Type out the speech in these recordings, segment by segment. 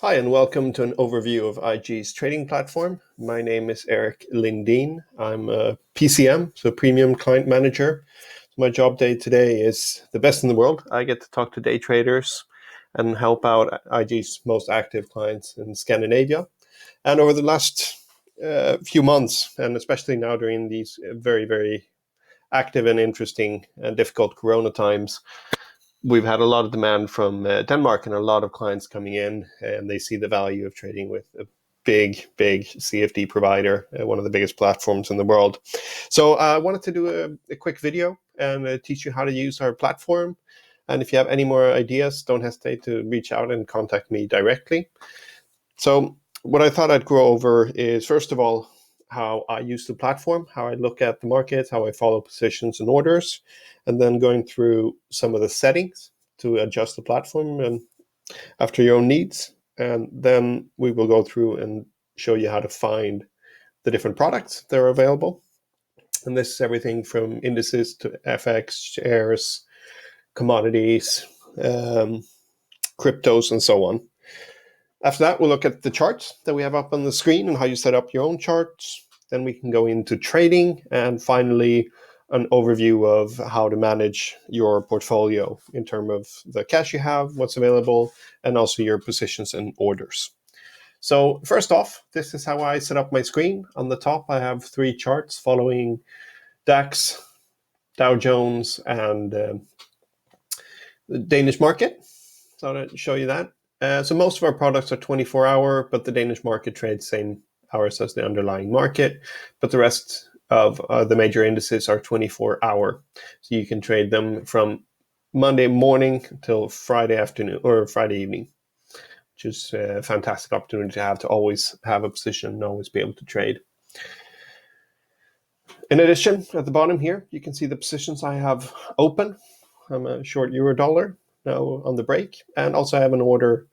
Hi, and welcome to an overview of IG's trading platform. My name is Eric Lindeen. I'm a PCM, so Premium Client Manager. My job day today is the best in the world. I get to talk to day traders and help out IG's most active clients in Scandinavia. And over the last few months, and especially now during these very, very active and interesting and difficult Corona times, we've had a lot of demand from Denmark and a lot of clients coming in, and they see the value of trading with a big CFD provider, one of the biggest platforms in the world. So I wanted to do a quick video and teach you how to use our platform. And if you have any more ideas, don't hesitate to reach out and contact me directly. So what I thought I'd go over is, first of all, how I use the platform, how I look at the market, how I follow positions and orders, and then going through some of the settings to adjust the platform and after your own needs. And then we will go through and show you how to find the different products that are available. And this is everything from indices to FX, shares, commodities, cryptos, and so on. After that, we'll look at the charts that we have up on the screen and how you set up your own charts. Then we can go into trading, and finally an overview of how to manage your portfolio in terms of the cash you have, what's available, and also your positions and orders. So first off, this is how I set up my screen. On the top, I have 3 charts following DAX, Dow Jones, and the Danish market. So I'll show you that. So most of our products are 24-hour, but the Danish market trades same hours as the underlying market. But the rest of the major indices are 24-hour. So you can trade them from Monday morning till Friday afternoon or Friday evening, which is a fantastic opportunity to always have a position and always be able to trade. In addition, at the bottom here, you can see the positions I have open. I'm a short euro dollar now on the break, and also I have an order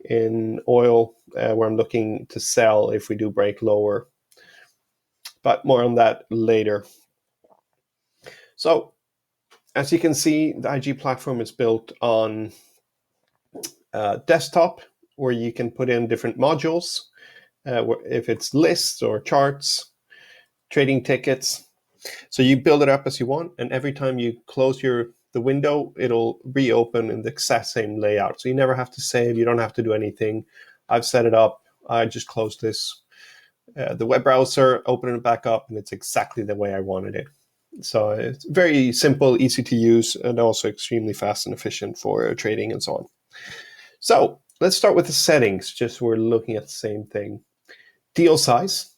in oil where I'm looking to sell if we do break lower, but more on that later. So as you can see, the IG platform is built on desktop, where you can put in different modules, if it's lists or charts, trading tickets. So you build it up as you want, and every time you close the window, it'll reopen in the exact same layout. So you never have to save, you don't have to do anything. I've set it up, I just closed this, the web browser, open it back up, and it's exactly the way I wanted it. So it's very simple, easy to use, and also extremely fast and efficient for trading and so on. So let's start with the settings, just so we're looking at the same thing. Deal size.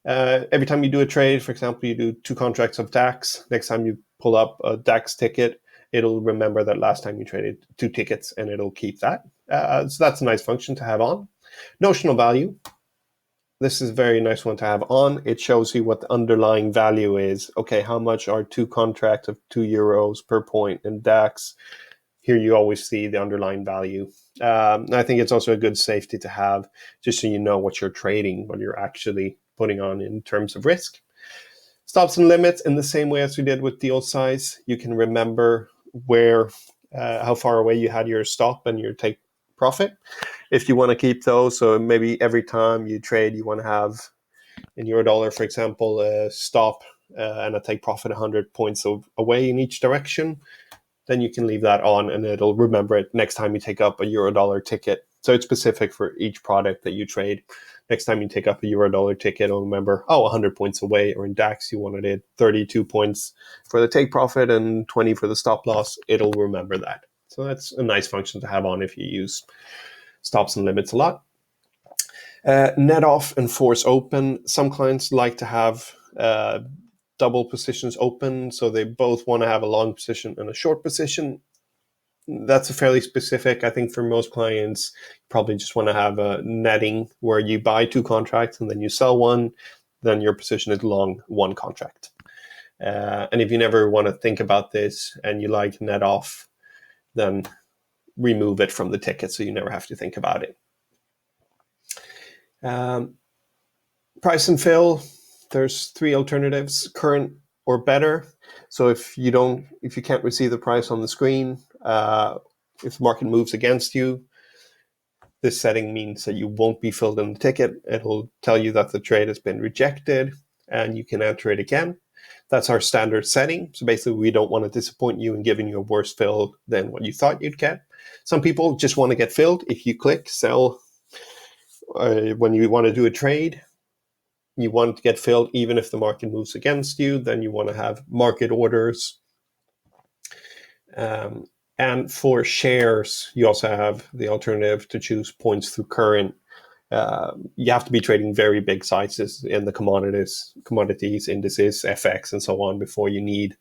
Every time you do a trade, for example, you do 2 contracts of DAX, next time you pull up a DAX ticket, it'll remember that last time you traded 2 tickets and it'll keep that. So that's a nice function to have on. Notional value. This is a very nice one to have on. It shows you what the underlying value is. Okay, how much are 2 contracts of 2 euros per point in DAX? Here you always see the underlying value. I think it's also a good safety to have, just so you know what you're trading, what you're actually putting on in terms of risk. Stops and limits, in the same way as we did with deal size. You can remember how far away you had your stop and your take profit. If you want to keep those, so maybe every time you trade, you want to have, in euro dollar, for example, a stop and a take profit 100 points away in each direction, then you can leave that on and it'll remember it next time you take up a euro dollar ticket. So it's specific for each product that you trade. Next time you take up a euro dollar ticket, it'll remember, 100 points away, or in DAX, you wanted it 32 points for the take profit and 20 for the stop loss. It'll remember that. So that's a nice function to have on if you use stops and limits a lot. Net off and force open. Some clients like to have double positions open, so they both want to have a long position and a short position. That's a fairly specific. I think for most clients, you probably just want to have a netting where you buy 2 contracts and then you sell one, then your position is long 1 contract. And if you never want to think about this and you like net off, then remove it from the ticket so you never have to think about it. Price and fill. There's 3 alternatives: current or better. So if you can't receive the price on the screen, if the market moves against you, This setting means that you won't be filled in the ticket. It'll tell you that the trade has been rejected and you can enter it again. That's our standard setting. So basically, we don't want to disappoint you in giving you a worse fill than what you thought you'd get. Some people just want to get filled. If you click sell when you want to do a trade, you want to get filled even if the market moves against you. Then you want to have market orders. And for shares, you also have the alternative to choose points through current. You have to be trading very big sizes in the commodities, indices, FX, and so on before you need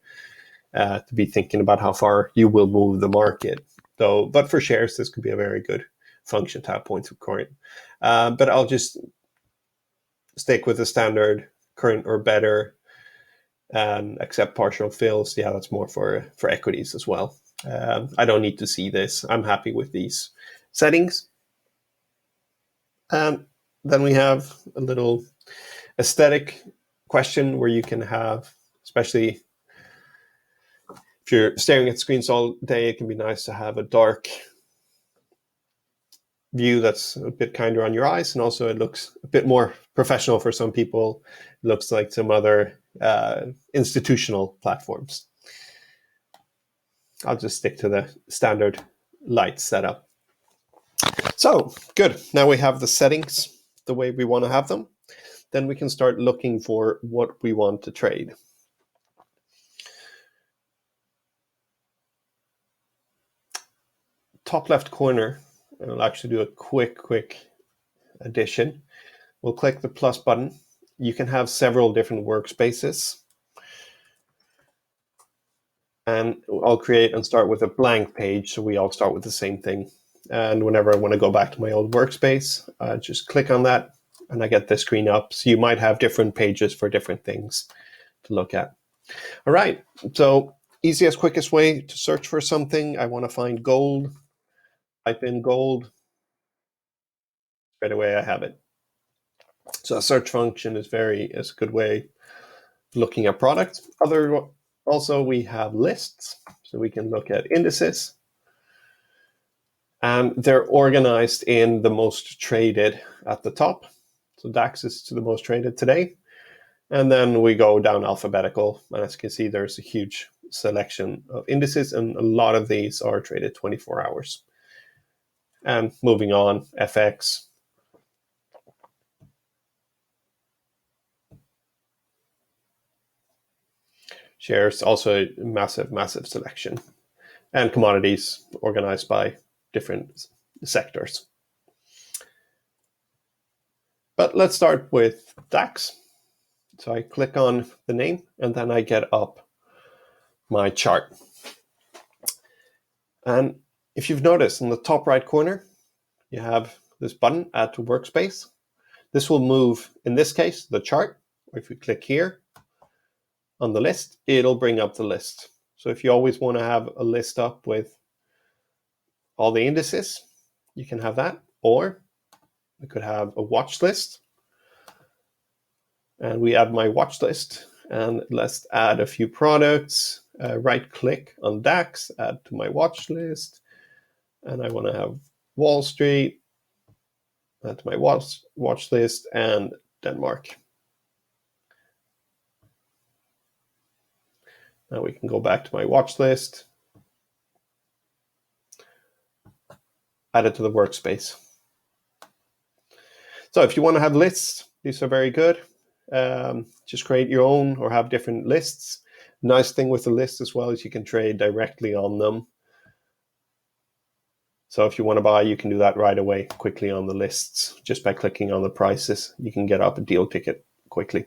to be thinking about how far you will move the market. But for shares, this could be a very good function to have points through current. But I'll just stick with the standard current or better and accept partial fills. Yeah, that's more for equities as well. I don't need to see this. I'm happy with these settings. And then we have a little aesthetic question where you can have, especially if you're staring at screens all day, it can be nice to have a dark view that's a bit kinder on your eyes. And also it looks a bit more professional for some people. It looks like some other institutional platforms. I'll just stick to the standard light setup. So good. Now we have the settings the way we want to have them. Then we can start looking for what we want to trade. Top left corner, I'll actually do a quick addition. We'll click the plus button. You can have several different workspaces. And I'll create and start with a blank page, so we all start with the same thing. And whenever I want to go back to my old workspace, I just click on that and I get this screen up. So you might have different pages for different things to look at. All right, so easiest, quickest way to search for something. I want to find gold. Type in gold. Right away I have it. So a search function is a good way of looking at products. Also, we have lists, so we can look at indices. And they're organized in the most traded at the top. So DAX is to the most traded today. And then we go down alphabetical. And as you can see, there's a huge selection of indices, and a lot of these are traded 24 hours. And moving on, FX. Shares, also a massive selection. And commodities organized by different sectors. But let's start with DAX. So I click on the name and then I get up my chart. And if you've noticed in the top right corner, you have this button, add to workspace. This will move, in this case, the chart. Or if we click here on the list, it'll bring up the list. So if you always want to have a list up with all the indices, you can have that. Or we could have a watch list. And we add my watch list. And let's add a few products. Right click on DAX, add to my watch list. And I want to have Wall Street, add to my watch list, and Denmark. Now we can go back to my watch list, add it to the workspace. So if you want to have lists, these are very good. Just create your own or have different lists. Nice thing with the list as well is you can trade directly on them. So if you want to buy, you can do that right away, quickly on the lists. Just by clicking on the prices, you can get up a deal ticket quickly.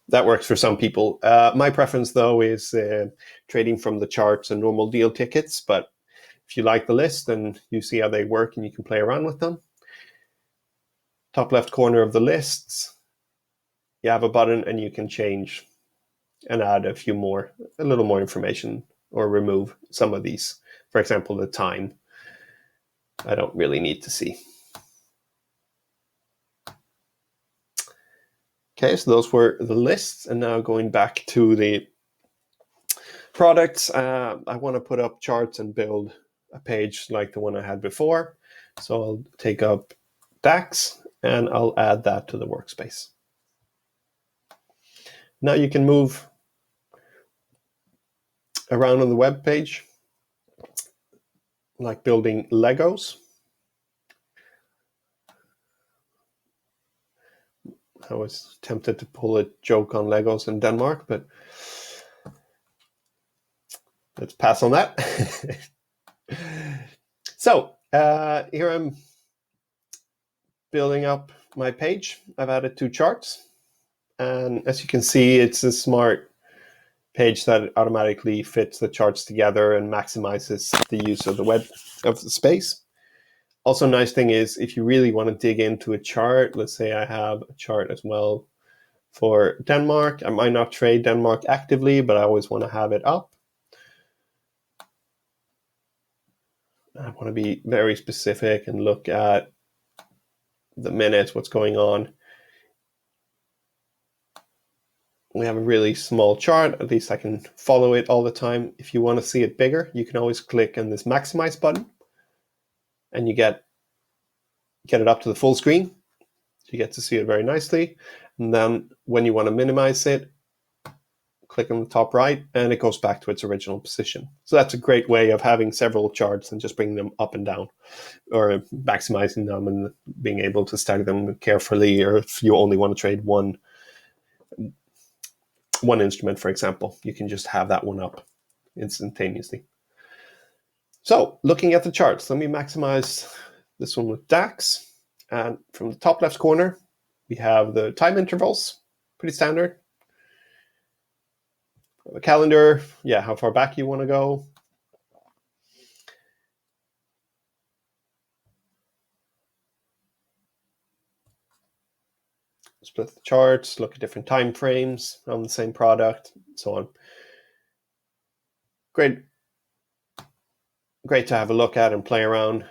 That works for some people. My preference, though, is trading from the charts and normal deal tickets. But if you like the list and you see how they work and you can play around with them, top left corner of the lists, you have a button and you can change and add a little more information, or remove some of these. For example, the time. I don't really need to see. Okay, so those were the lists. And now going back to the products, I want to put up charts and build a page like the one I had before. So I'll take up DAX and I'll add that to the workspace. Now you can move around on the web page like building Legos. I was tempted to pull a joke on Legos in Denmark, but let's pass on that. So here I'm building up my page. I've added 2 charts. And as you can see, it's a smart page that automatically fits the charts together and maximizes the use of the space. Also, nice thing is if you really want to dig into a chart, let's say I have a chart as well for Denmark. I might not trade Denmark actively, but I always want to have it up. I want to be very specific and look at the minutes, what's going on. We have a really small chart, at least I can follow it all the time. If you want to see it bigger, you can always click on this maximize button and you get it up to the full screen. You get to see it very nicely. And then when you want to minimize it, click on the top right and it goes back to its original position. So that's a great way of having several charts and just bringing them up and down, or maximizing them and being able to stagger them carefully, or if you only want to trade one instrument, for example, you can just have that one up instantaneously. So looking at the charts, let me maximize this one with DAX. And from the top left corner, we have the time intervals, pretty standard. A calendar, yeah, how far back you want to go. Split the charts, look at different time frames on the same product, so on. Great to have a look at and play around.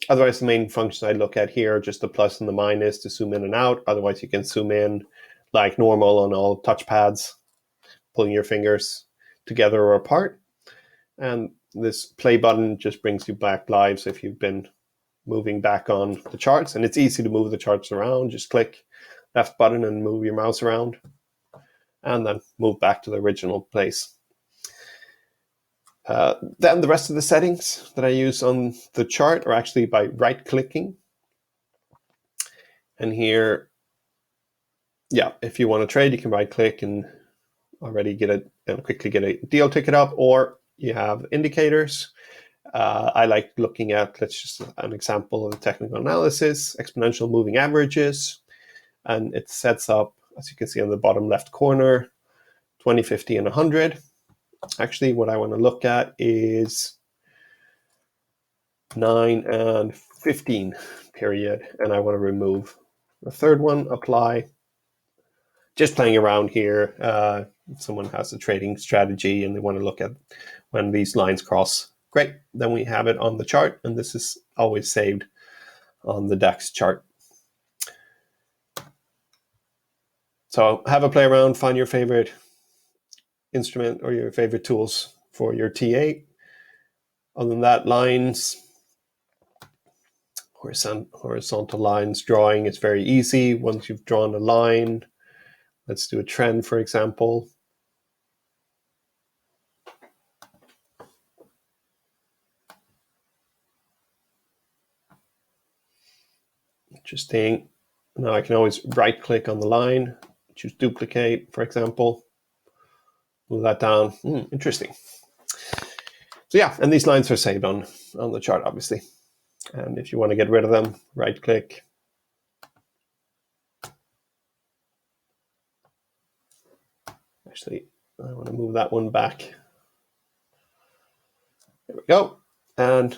Otherwise, the main functions I look at here are just the plus and the minus to zoom in and out. Otherwise, you can zoom in like normal on all touchpads, pulling your fingers together or apart. And this play button just brings you back live. So if you've been moving back on the charts, and it's easy to move the charts around, just click left button and move your mouse around and then move back to the original place. Then the rest of the settings that I use on the chart are actually by right-clicking. And here, yeah, if you want to trade, you can right-click and already quickly get a deal ticket up, or you have indicators. I like looking at, let's just an example of technical analysis, exponential moving averages, and it sets up, as you can see on the bottom left corner, 20, 50, and 100. Actually, what I want to look at is 9 and 15 period, and I want to remove the third one, apply. Just playing around here. If someone has a trading strategy and they want to look at when these lines cross, great. Then we have it on the chart, and this is always saved on the DAX chart. So have a play around, find your favorite instrument or your favorite tools for your TA. Other than that, lines, horizontal lines drawing is very easy. Once you've drawn a line, let's do a trend, for example. Interesting. Now I can always right-click on the line, choose duplicate, for example. Move that down. Interesting. So yeah, and these lines are saved on the chart, obviously. And if you want to get rid of them, right-click. Actually, I want to move that one back. There we go. And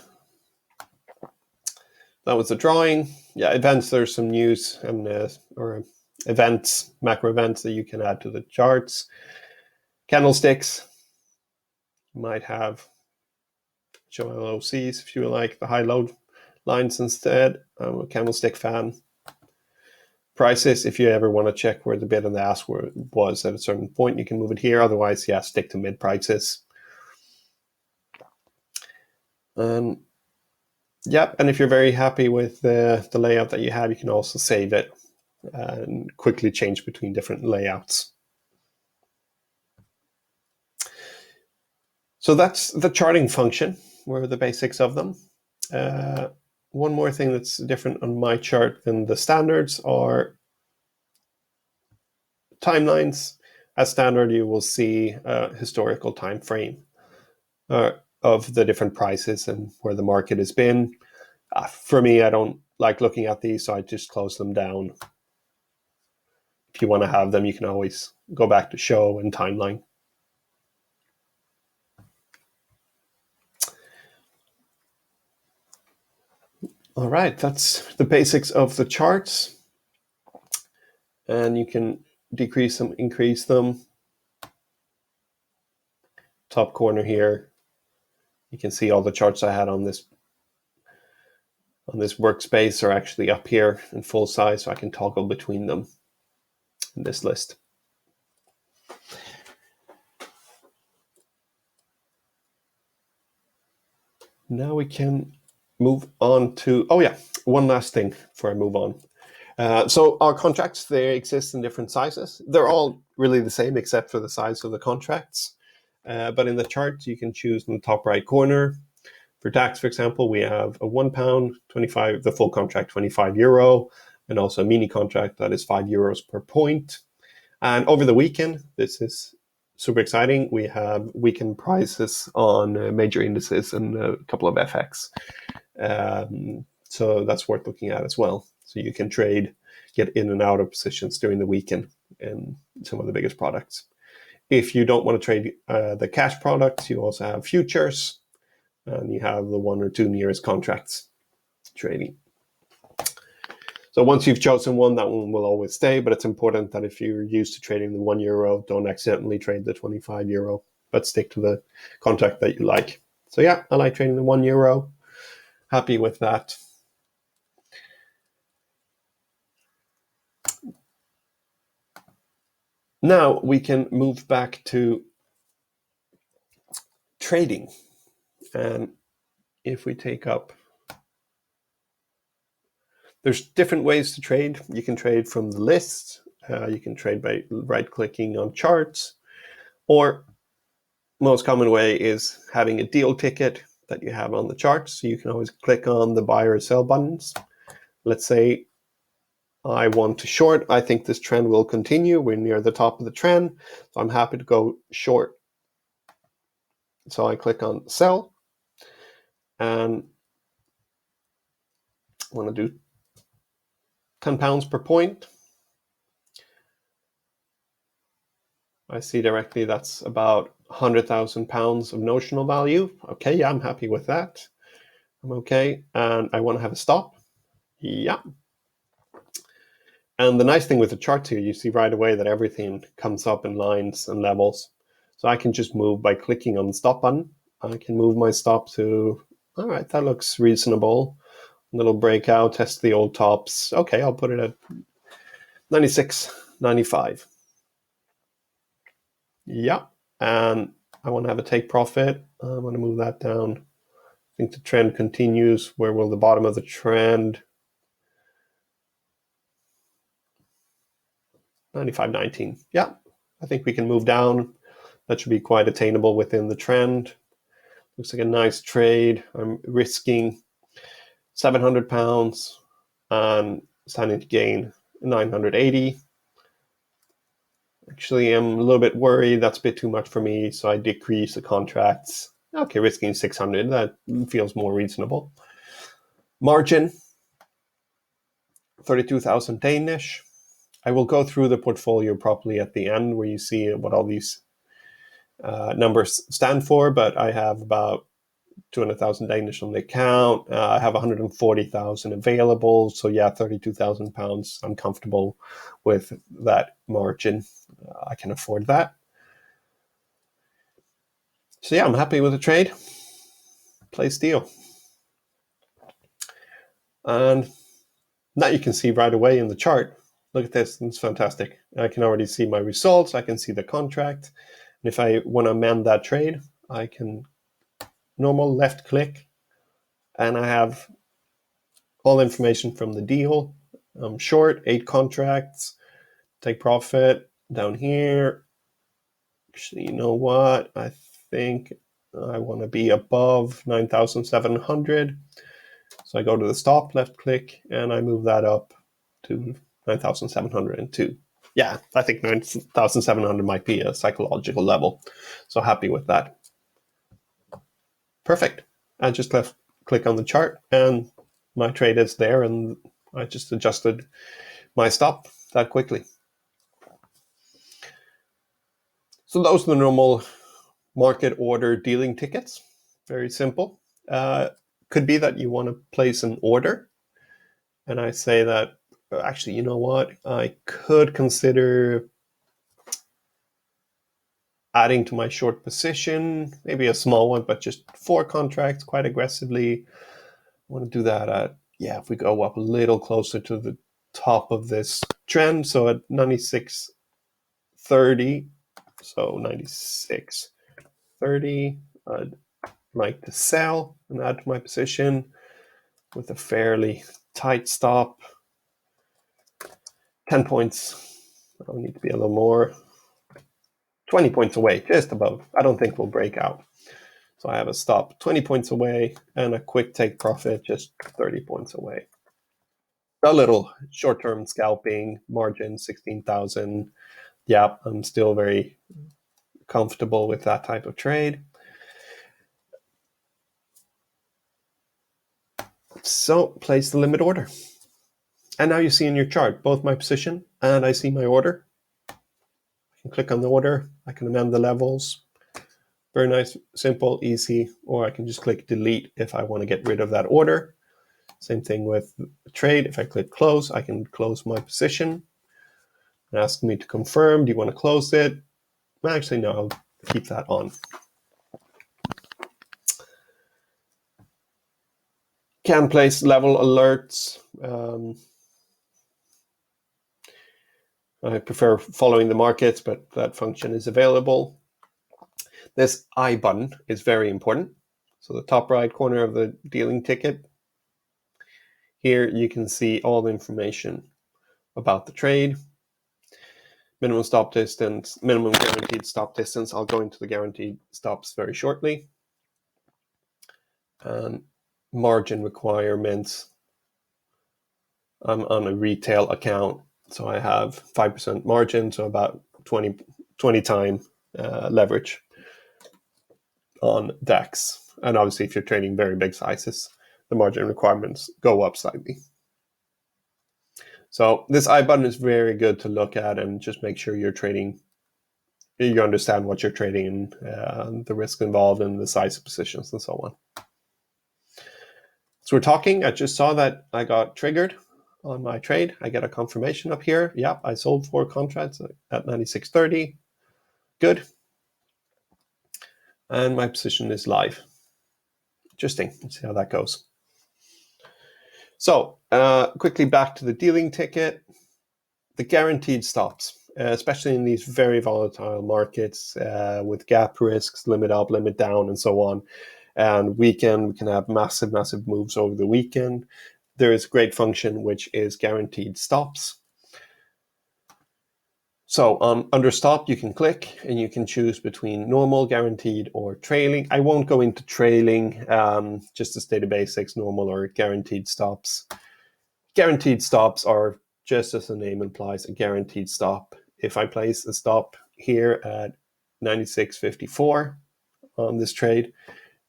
that was the drawing. Yeah, events, there's some news and or events, macro events that you can add to the charts. Candlesticks, you might have show LOCs if you like the high-low lines instead. I'm a candlestick fan. Prices, if you ever want to check where the bid and the ask was at a certain point, you can move it here. Otherwise, yeah, stick to mid prices. And if you're very happy with the layout that you have, you can also save it and quickly change between different layouts. So that's the charting function, were the basics of them. One more thing that's different on my chart than the standards are timelines. As standard, you will see a historical time frame of the different prices and where the market has been. For me, I don't like looking at these, so I just close them down. If you want to have them, you can always go back to show and timeline. All right, that's the basics of the charts. And you can decrease them, increase them. Top corner here, you can see all the charts I had on this workspace are actually up here in full size, so I can toggle between them in this list. Now we can move on to, one last thing before I move on. So our contracts, they exist in different sizes. They're all really the same except for the size of the contracts. But in the chart, you can choose in the top right corner. For DAX, for example, we have a £1, 25, the full contract, €25, and also a mini contract that is €5 per point. And over the weekend, this is super exciting. We have weekend prices on major indices and a couple of FX. So that's worth looking at as well. So you can get in and out of positions during the weekend in some of the biggest products. If you don't want to trade the cash products, you also have futures, and you have the 1 or 2 nearest contracts trading. So once you've chosen one, that one will always stay, but it's important that if you're used to trading the €1, don't accidentally trade the €25, but stick to the contract that you like. So I like trading the €1. Happy with that. Now we can move back to trading. And if we take up, there's different ways to trade. You can trade from the list. You can trade by right-clicking on charts. Or most common way is having a deal ticket that you have on the chart. So you can always click on the buy or sell buttons. Let's say I want to short. I think this trend will continue. We're near the top of the trend. So I'm happy to go short. So I click on sell. And I want to do £10 per point. I see directly that's about £100,000 of notional value. Okay, I'm happy with that. I'm okay. And I want to have a stop. Yeah. And the nice thing with the chart here, you see right away that everything comes up in lines and levels. So I can just move by clicking on the stop button. I can move my stop to, all right, that looks reasonable. A little breakout, test the old tops. Okay, I'll put it at 96.95. Yeah, and I want to have a take profit. I want to move that down. I think the trend continues. Where will the bottom of the trend? 95.19. Yeah, I think we can move down. That should be quite attainable within the trend. Looks like a nice trade. I'm risking £700 and standing to gain 980. Actually, I'm a little bit worried. That's a bit too much for me, so I decrease the contracts. Okay, risking 600. That feels more reasonable. Margin, 32,000 Danish. I will go through the portfolio properly at the end where you see what all these numbers stand for, but I have about 200,000 Danish on the account. I have 140,000 available. So £32,000. I'm comfortable with that margin. I can afford that. So I'm happy with the trade. Place deal. And now you can see right away in the chart. Look at this, it's fantastic. I can already see my results. I can see the contract. And if I want to amend that trade, I can normal left click and I have all information from the deal. I'm short 8 contracts, take profit down here. Actually, you know what? I think I want to be above 9,700. So I go to the stop, left click, and I move that up to 9,702. Yeah, I think 9,700 might be a psychological level. So happy with that. Perfect. I just left click on the chart and my trade is there, and I just adjusted my stop that quickly. So those are the normal market order dealing tickets. Very simple. Could be that you want to place an order, and I say that, actually, you know what? I could consider adding to my short position, maybe a small one, but just 4 contracts quite aggressively. I want to do that at, if we go up a little closer to the top of this trend, so at 96.30, so 96.30, I'd like to sell and add to my position with a fairly tight stop. 10 points. I'll need to be a little more. 20 points away, just above. I don't think we'll break out. So I have a stop 20 points away and a quick take profit just 30 points away. A little short-term scalping, margin 16,000. Yeah, I'm still very comfortable with that type of trade. So place the limit order. And now you see in your chart both my position and I see my order. I can click on the order. I can amend the levels. Very nice, simple, easy. Or I can just click delete if I want to get rid of that order. Same thing with trade. If I click close, I can close my position. Ask me to confirm. Do you want to close it? Actually, no, I'll keep that on. Can place level alerts. I prefer following the markets, but that function is available. This I button is very important. So the top right corner of the dealing ticket. Here you can see all the information about the trade. Minimum stop distance, minimum guaranteed stop distance. I'll go into the guaranteed stops very shortly. And margin requirements. I'm on a retail account, so I have 5% margin, so about 20 time leverage on DAX. And obviously, if you're trading very big sizes, the margin requirements go up slightly. So this I button is very good to look at and just make sure you're trading, you understand what you're trading and the risk involved and the size of positions and so on. So we're talking, I just saw that I got triggered on my trade. I get a confirmation up here. Yep, I sold 4 contracts at 96.30. Good. And my position is live. Interesting. Let's see how that goes. So quickly back to the dealing ticket. The guaranteed stops, especially in these very volatile markets with gap risks, limit up, limit down, and so on. And weekend, we can have massive moves over the weekend. There is a great function which is guaranteed stops. So under stop, you can click and you can choose between normal, guaranteed, or trailing. I won't go into trailing, just to state the basics, normal or guaranteed stops. Guaranteed stops are, just as the name implies, a guaranteed stop. If I place a stop here at 96.54 on this trade,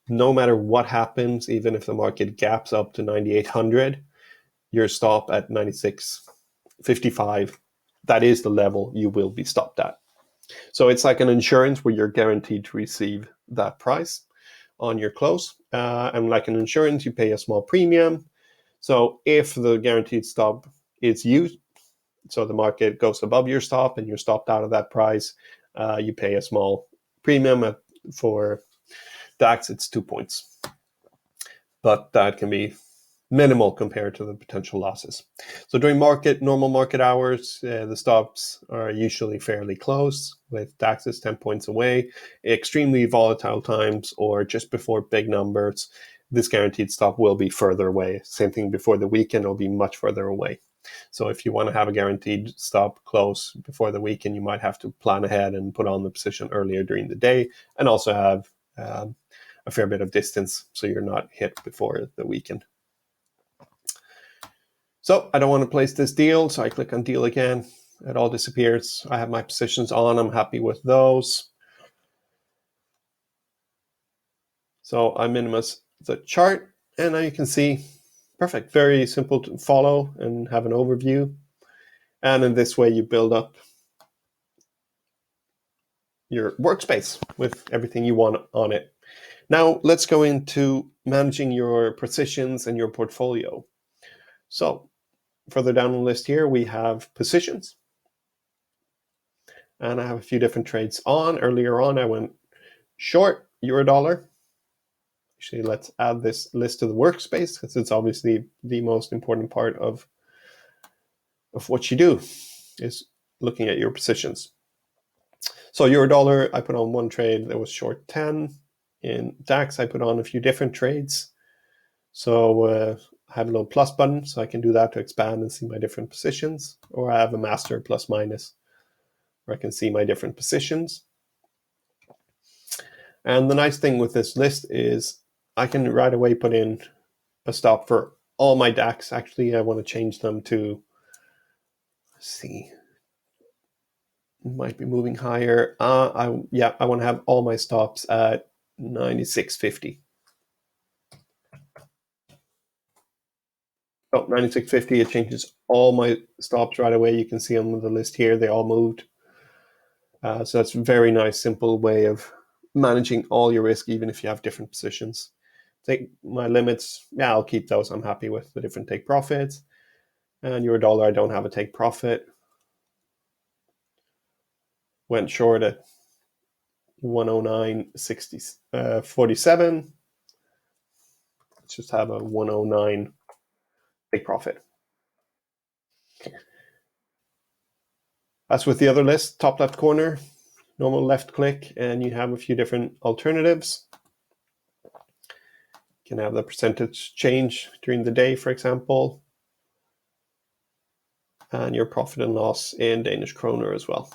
no matter what happens, even if the market gaps up to 9,800, your stop at 96.55, that is the level you will be stopped at. So it's like an insurance where you're guaranteed to receive that price on your close. And like an insurance, you pay a small premium. So if the guaranteed stop is used, so the market goes above your stop and you're stopped out of that price, you pay a small premium. For DAX, it's 2 points. But that can be minimal compared to the potential losses. So during normal market hours, the stops are usually fairly close, with DAXes 10 points away. Extremely volatile times or just before big numbers, this guaranteed stop will be further away. Same thing before the weekend, it'll be much further away. So if you want to have a guaranteed stop close before the weekend, you might have to plan ahead and put on the position earlier during the day, and also have a fair bit of distance so you're not hit before the weekend. So I don't want to place this deal, so I click on deal again. It all disappears. I have my positions on. I'm happy with those. So I minimize the chart, and now you can see, perfect, very simple to follow and have an overview. And in this way, you build up your workspace with everything you want on it. Now let's go into managing your positions and your portfolio. So further down the list here, we have positions. And I have a few different trades on. Earlier on, I went short euro-dollar. Actually, let's add this list to the workspace because it's obviously the most important part of what you do is looking at your positions. So euro-dollar, I put on one trade that was short 10. In DAX, I put on a few different trades. So I have a little plus button, so I can do that to expand and see my different positions. Or I have a master plus minus, where I can see my different positions. And the nice thing with this list is I can right away put in a stop for all my DAX. Actually, I want to change them to, let's see, might be moving higher. I want to have all my stops at 96.50. Oh, 96.50, it changes all my stops right away. You can see on the list here, they all moved. So that's a very nice, simple way of managing all your risk, even if you have different positions. Take my limits, yeah, I'll keep those. I'm happy with the different take profits. And euro-dollar, I don't have a take profit. Went short at 109.47. Let's just have a 109 take profit. As with the other list, top left corner, normal left click, and you have a few different alternatives. You can have the percentage change during the day, for example, and your profit and loss in Danish kroner as well.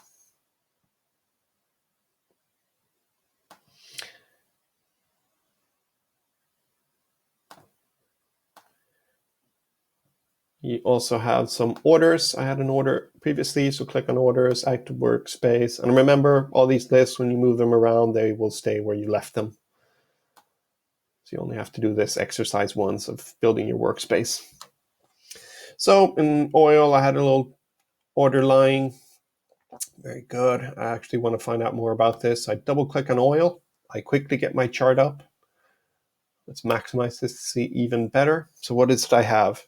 You also have some orders. I had an order previously, so click on orders, active workspace. And remember, all these lists, when you move them around, they will stay where you left them. So you only have to do this exercise once of building your workspace. So in oil, I had a little order line. Very good. I actually want to find out more about this. I double click on oil. I quickly get my chart up. Let's maximize this to see even better. So what is it I have?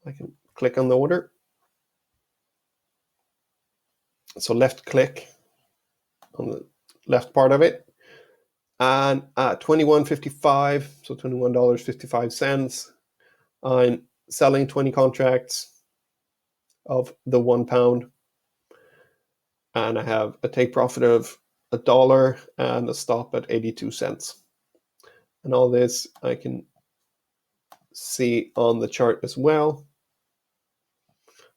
I can click on the order. So left click on the left part of it. And at $21.55, so $21.55, I'm selling 20 contracts of the £1. And I have a take profit of $1 and a stop at 82 cents. And all this I can see on the chart as well.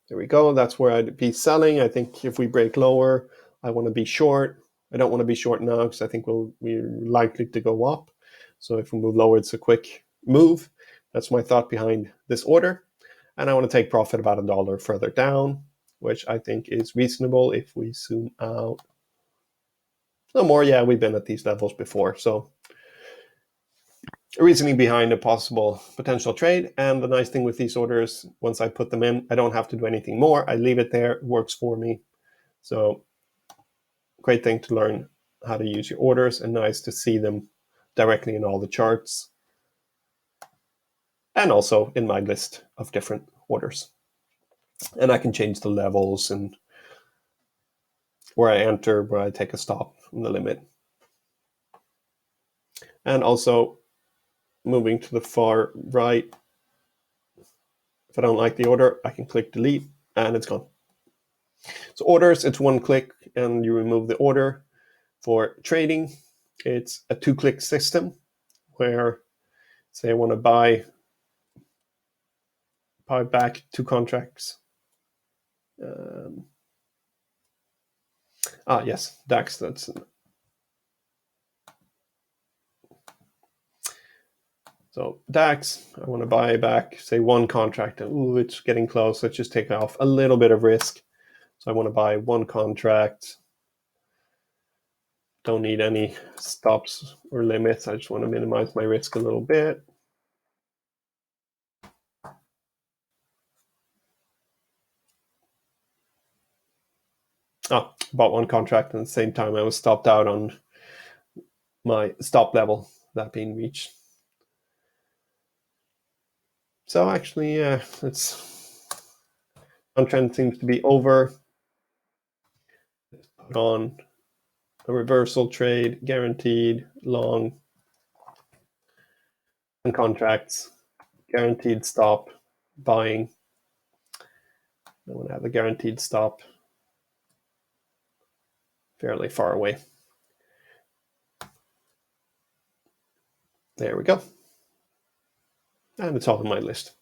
There we go. That's where I'd be selling. I think if we break lower, I want to be short. I don't want to be short now because I think we're likely to go up. So if we move lower, it's a quick move. That's my thought behind this order. And I want to take profit about $1 further down, which I think is reasonable if we zoom out. No more, yeah, we've been at these levels before. So reasoning behind a possible potential trade. And the nice thing with these orders, once I put them in, I don't have to do anything more. I leave it there, it works for me. So great thing to learn how to use your orders, and nice to see them directly in all the charts. And also in my list of different orders. And I can change the levels and where I enter, where I take a stop from the limit. And also moving to the far right, if I don't like the order, I can click delete and it's gone. So orders, it's one click and you remove the order. For trading, it's a two-click system where, say, I want to buy back 2 contracts. Yes, DAX. That's so DAX. I want to buy back, say, 1 contract, and it's getting close. Let's just take off a little bit of risk. So I want to buy 1 contract. Don't need any stops or limits. I just want to minimize my risk a little bit. Bought 1 contract, and at the same time I was stopped out on my stop level, that being reached. So actually, it's downtrend seems to be over. Let's put on a reversal trade, guaranteed long, and contracts, guaranteed stop, buying. I want to have a guaranteed stop fairly far away. There we go. And it's all on my list.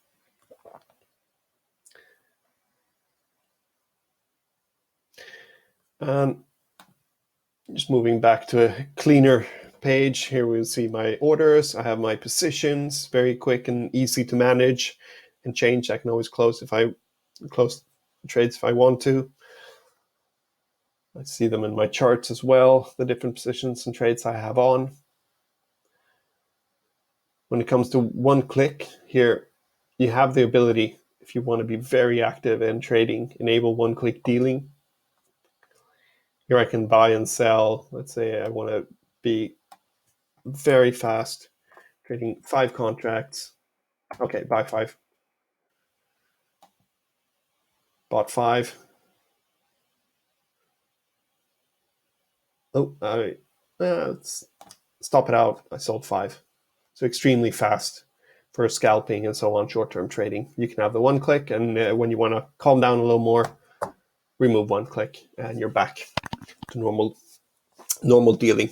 Just moving back to a cleaner page, here we'll see my orders. I have my positions, very quick and easy to manage and change. I can always close trades if I want to. I see them in my charts as well, the different positions and trades I have on. When it comes to one click here, you have the ability, if you want to be very active in trading, enable one-click dealing. Here I can buy and sell. Let's say I want to be very fast, trading 5 contracts. Okay, buy 5. Bought 5. Let's stop it out. I sold 5. So extremely fast for scalping and so on, short-term trading. You can have the one click, and when you want to calm down a little more, remove one click, and you're back to normal dealing.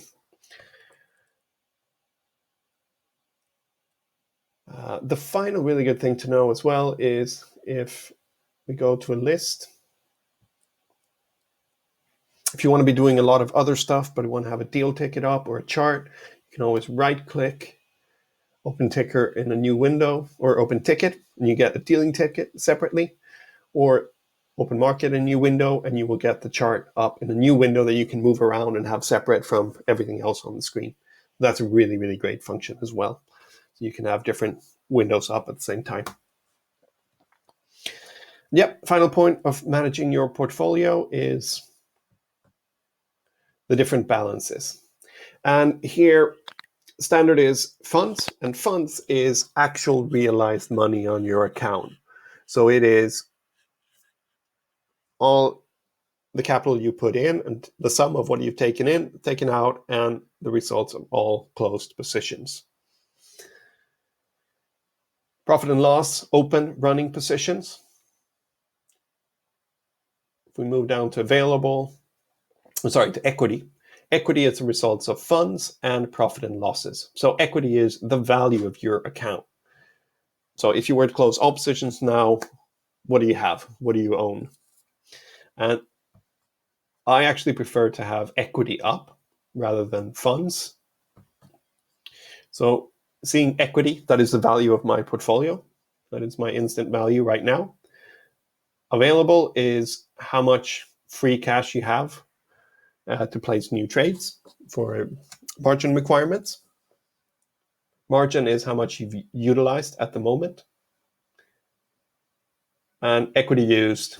The final really good thing to know as well is if we go to a list, if you want to be doing a lot of other stuff, but you want to have a deal ticket up or a chart, you can always right-click, open ticker in a new window, or open ticket, and you get a dealing ticket separately, or open market in a new window, and you will get the chart up in a new window that you can move around and have separate from everything else on the screen. That's a really, really great function as well. So you can have different windows up at the same time. Yep, final point of managing your portfolio is the different balances. And here, standard is funds, and funds is actual realized money on your account. So it is all the capital you put in and the sum of what you've taken out, and the results of all closed positions. Profit and loss, open running positions. If we move down to to equity. Equity is the results of funds and profit and losses. So equity is the value of your account. So if you were to close all positions now, what do you have? What do you own? And I actually prefer to have equity up rather than funds. So seeing equity, that is the value of my portfolio. That is my instant value right now. Available is how much free cash you have to place new trades for margin requirements. Margin is how much you've utilized at the moment. And equity used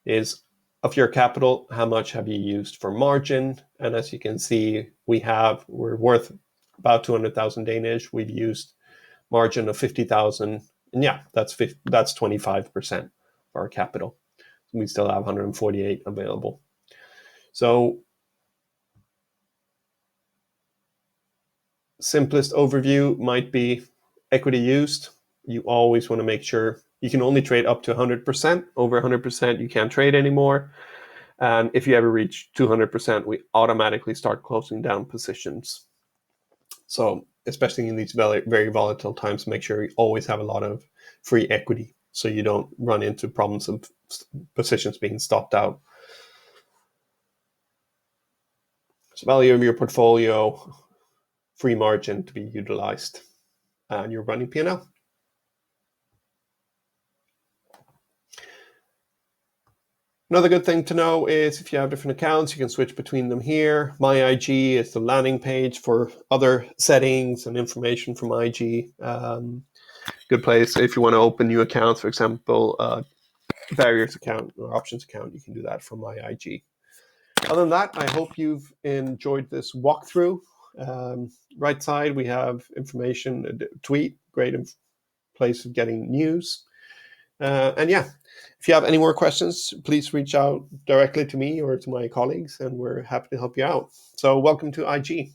is of your capital, how much have you used for margin? And as you can see, we're worth about 200,000 Danish. We've used margin of 50,000. And yeah, that's 25% of our capital. We still have 148 available. So simplest overview might be equity used. You always want to make sure you can only trade up to 100%. Over 100%, you can't trade anymore. And if you ever reach 200%, we automatically start closing down positions. So especially in these very, very volatile times, make sure you always have a lot of free equity so you don't run into problems of positions being stopped out. So value of your portfolio, free margin to be utilized, and you're running P&L. Another good thing to know is if you have different accounts, you can switch between them here. My IG is the landing page for other settings and information from IG. Good place if you want to open new accounts, for example, barriers account or options account, you can do that from my IG. Other than that, I hope you've enjoyed this walkthrough. Right side, we have information, a tweet, great place of getting news. And yeah, if you have any more questions, please reach out directly to me or to my colleagues, and we're happy to help you out. So welcome to IG.